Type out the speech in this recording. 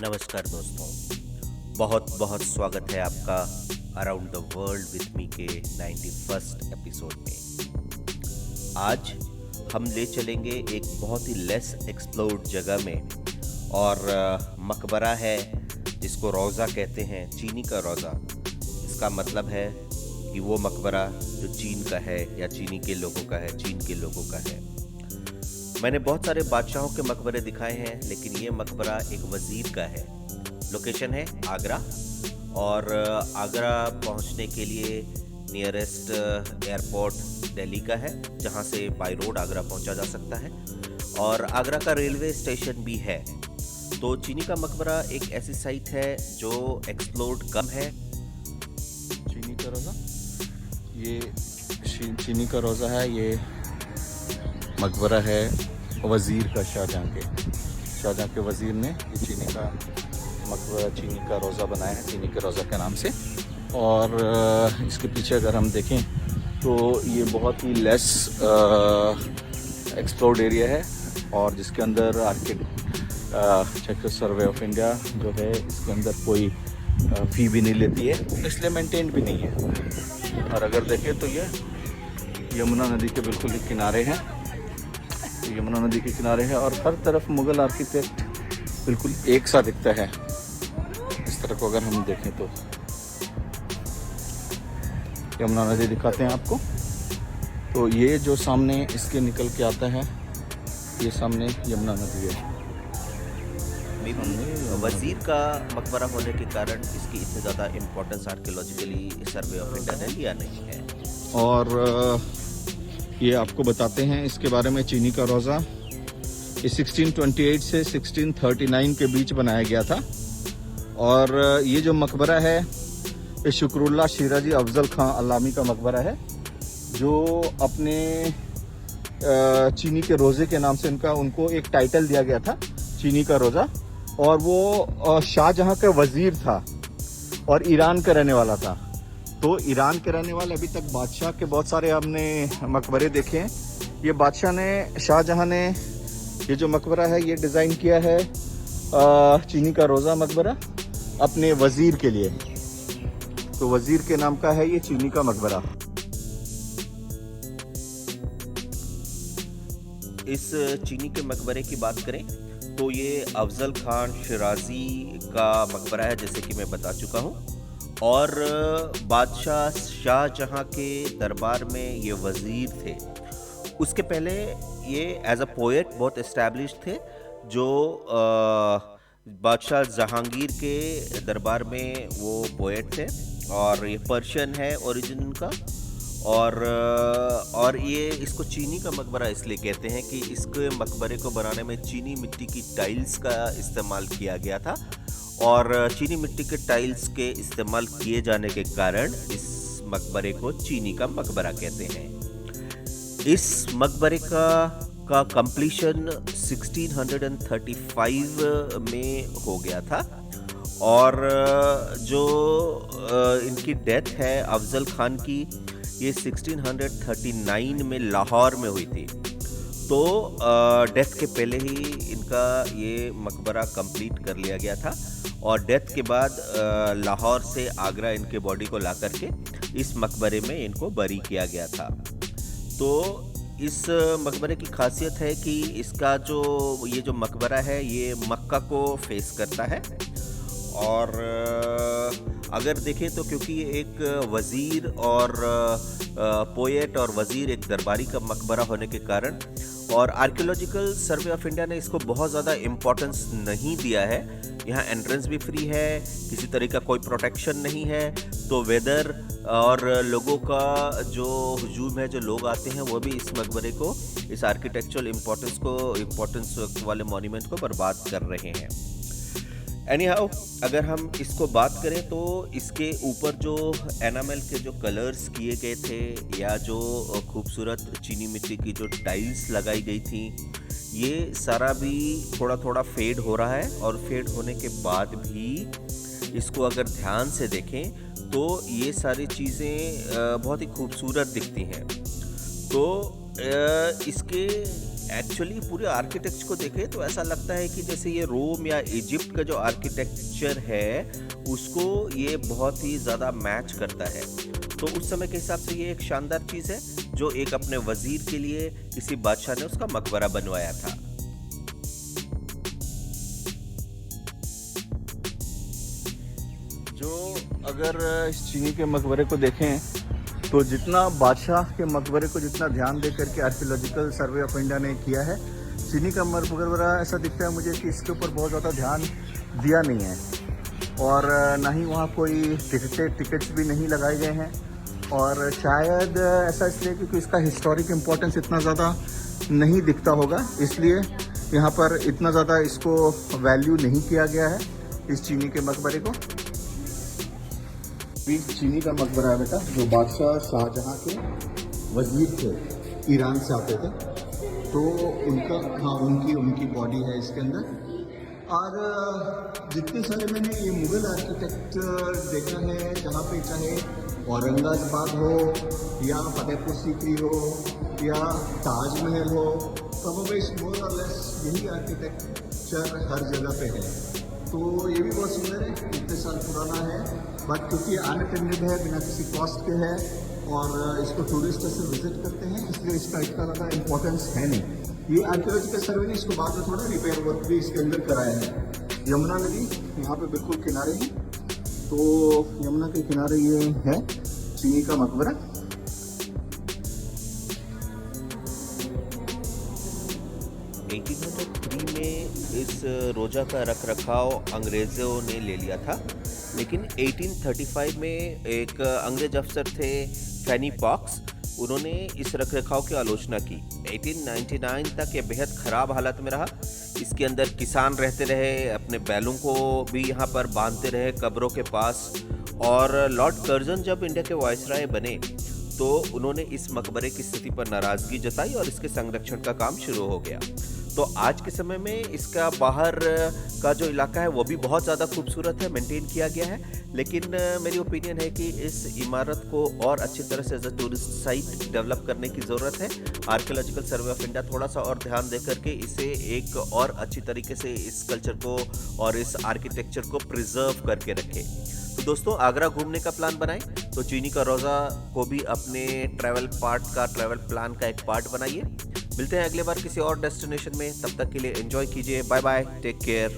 नमस्कार दोस्तों, बहुत बहुत स्वागत है आपका around the world with me के 91st एपिसोड में। आज हम ले चलेंगे एक बहुत ही लेस एक्सप्लोर्ड जगह में और मकबरा है जिसको रोज़ा कहते हैं, चीनी का रोज़ा। इसका मतलब है कि वो मकबरा जो चीन का है या चीनी के लोगों का है, चीन के लोगों का है। मैंने बहुत सारे बादशाहों के मकबरे दिखाए हैं, लेकिन ये मकबरा एक वज़ीर का है। लोकेशन है आगरा, और आगरा पहुंचने के लिए नियरेस्ट एयरपोर्ट दिल्ली का है, जहां से बाय रोड आगरा पहुंचा जा सकता है, और आगरा का रेलवे स्टेशन भी है। तो चीनी का मकबरा एक ऐसी साइट है जो एक्सप्लोर्ड कम है। चीनी का रोज़ा, ये चीनी का रोज़ा है। ये मकबरा है वज़ीर का, शाहजहाँ के वज़ीर ने ये चीनी का मकबरा, चीनी का रोज़ा बनाया है, चीनी के रोज़ा के नाम से। और इसके पीछे अगर हम देखें तो ये बहुत ही लेस एक्सप्लोर्ड एरिया है, और जिसके अंदर आर्किटेक्चर सर्वे ऑफ इंडिया जो है, इसके अंदर कोई फ़ी भी नहीं लेती है, इसलिए मेंटेन भी नहीं है। और अगर देखें तो ये यमुना नदी के बिल्कुल किनारे हैं, यमुना नदी के किनारे है, और हर तरफ मुग़ल आर्किटेक्ट बिल्कुल एक सा दिखता है। इस तरह को अगर हम देखें तो यमुना नदी दिखाते हैं आपको। तो ये जो सामने इसके निकल के आता है, ये सामने यमुना नदी है। वज़ीर का मकबरा होने के कारण इसकी इतनी ज़्यादा importance archaeologically survey of India ने लिया नहीं है। और ये आपको बताते हैं इसके बारे में। चीनी का रोज़ा ये 1628 से 1639 के बीच बनाया गया था, और ये जो मकबरा है ये शुक्रुल्लाह शिराजी अफजल खां अल्लामी का मकबरा है, जो अपने चीनी के रोज़े के नाम से उनको एक टाइटल दिया गया था, चीनी का रोज़ा। और वो शाहजहाँ का वज़ीर था और ईरान का रहने वाला था। तो ईरान के रहने वाले अभी तक बादशाह के बहुत सारे हमने मकबरे देखे हैं। ये बादशाह ने, शाहजहाँ ने ये जो मकबरा है ये डिज़ाइन किया है, चीनी का रोज़ा मकबरा, अपने वज़ीर के लिए। तो वज़ीर के नाम का है ये चीनी का मकबरा। इस चीनी के मकबरे की बात करें तो ये अफजल खान शिराजी का मकबरा है, जैसे कि मैं बता चुका हूँ। और बादशाह शाहजहाँ के दरबार में ये वज़ीर थे। उसके पहले ये एज अ पोएट बहुत एस्टैब्लिश थे, जो बादशाह जहांगीर के दरबार में वो पोएट थे। और ये पर्शियन है ओरिजिन का। और ये इसको चीनी का मकबरा इसलिए कहते हैं कि इसके मकबरे को बनाने में चीनी मिट्टी की टाइल्स का इस्तेमाल किया गया था, और चीनी मिट्टी के टाइल्स के इस्तेमाल किए जाने के कारण इस मकबरे को चीनी का मकबरा कहते हैं। इस मकबरे का कंप्लीशन 1635 में हो गया था, और जो इनकी डेथ है अफजल खान की, ये 1639 में लाहौर में हुई थी। तो डेथ के पहले ही इनका ये मकबरा कंप्लीट कर लिया गया था, और डेथ के बाद लाहौर से आगरा इनके बॉडी को ला करके इस मकबरे में इनको बरी किया गया था। तो इस मकबरे की खासियत है कि इसका ये जो मकबरा है ये मक्का को फेस करता है। और अगर देखें तो क्योंकि ये एक वज़ीर और पोएट और वज़ीर, एक दरबारी का मकबरा होने के कारण, और आर्कियोलॉजिकल सर्वे ऑफ इंडिया ने इसको बहुत ज़्यादा इम्पोर्टेंस नहीं दिया है। यहाँ एंट्रेंस भी फ्री है, किसी तरह का कोई प्रोटेक्शन नहीं है। तो वेदर और लोगों का जो हुजूम है, जो लोग आते हैं, वो भी इस मकबरे को, इस आर्किटेक्चरल इम्पोर्टेंस वाले मॉन्यूमेंट को बर्बाद कर रहे हैं। एनीहाउ, अगर हम इसको बात करें तो इसके ऊपर जो एनामल के जो कलर्स किए गए थे, या जो खूबसूरत चीनी मिट्टी की जो टाइल्स लगाई गई थी, ये सारा भी थोड़ा थोड़ा फेड हो रहा है। और फेड होने के बाद भी इसको अगर ध्यान से देखें तो ये सारी चीज़ें बहुत ही खूबसूरत दिखती हैं। तो इसके एक्चुअली पूरे आर्किटेक्चर को देखें तो ऐसा लगता है कि जैसे ये रोम या इजिप्ट का जो आर्किटेक्चर है उसको ये बहुत ही ज़्यादा मैच करता है। तो उस समय के हिसाब से ये एक शानदार चीज़ है जो एक अपने वजीर के लिए किसी बादशाह ने उसका मकबरा बनवाया था। जो अगर इस चीनी के मकबरे को देखें तो जितना बादशाह के मकबरे को जितना ध्यान दे करके आर्कियोलॉजिकल सर्वे ऑफ इंडिया ने किया है, चीनी का मकबरा ऐसा दिखता है मुझे कि इसके ऊपर बहुत ज़्यादा ध्यान दिया नहीं है और ना ही वहाँ कोई टिकट्स भी नहीं लगाए गए हैं और शायद ऐसा इसलिए क्योंकि इसका हिस्टोरिक इम्पोर्टेंस इतना ज़्यादा नहीं दिखता होगा, इसलिए यहाँ पर इतना ज़्यादा इसको वैल्यू नहीं किया गया है इस चीनी के मकबरे को। भी चीनी का मकबरा है बेटा, जो बादशाह शाहजहाँ के वजीर थे, ईरान से आते थे, तो उनका हाँ उनकी बॉडी है इसके अंदर। और जितने सारे मैंने ये मुग़ल आर्किटेक्चर देखा है, जहाँ पे चाहे औरंगाबाद हो या फतेहपुर सीकरी हो या ताजमहल हो, प्रोबेबली मोर और लेस यही आर्किटेक्चर हर जगह पे है। तो ये भी बहुत सुंदर है, इतने साल पुराना है, बट क्योंकि अनअटेंडेड है, बिना किसी कॉस्ट के है और इसको टूरिस्ट ऐसे विजिट करते हैं, इसलिए इसका इतना ज़्यादा इम्पोर्टेंस है नहीं। ये आर्कियोलॉजिकल सर्वे ने इसको बाद में थोड़ा रिपेयर वर्क भी इसके अंदर कराया है। यमुना नदी यहाँ पे बिल्कुल किनारे है, तो यमुना के किनारे ये है चीनी का मकबरा। में इस रोजा का रख रखाव अंग्रेज़ों ने ले लिया था, लेकिन 1835 में एक अंग्रेज अफसर थे फैनी पॉक्स, उन्होंने इस रख रखाव की आलोचना की। 1899 तक ये बेहद ख़राब हालत में रहा। इसके अंदर किसान रहते रहे, अपने बैलों को भी यहाँ पर बांधते रहे कब्रों के पास। और लॉर्ड कर्जन जब इंडिया के वायसराय बने तो उन्होंने इस मकबरे की स्थिति पर नाराज़गी जताई और इसके संरक्षण का काम शुरू हो गया। तो आज के समय में इसका बाहर का जो इलाका है वो भी बहुत ज़्यादा खूबसूरत है, मेंटेन किया गया है, लेकिन मेरी ओपिनियन है कि इस इमारत को और अच्छी तरह से as a tourist site develop करने की ज़रूरत है। आर्कियोलॉजिकल सर्वे ऑफ इंडिया थोड़ा सा और ध्यान दे करके इसे एक और अच्छी तरीके से इस कल्चर को और इस आर्किटेक्चर को प्रिजर्व करके रखे। तो दोस्तों, आगरा घूमने का प्लान बनाएं तो चीनी का रोज़ा को भी अपने ट्रैवल प्लान का एक पार्ट बनाइए। मिलते हैं अगले बार किसी और डेस्टिनेशन में, तब तक के लिए एंजॉय कीजिए। Bye bye, take care.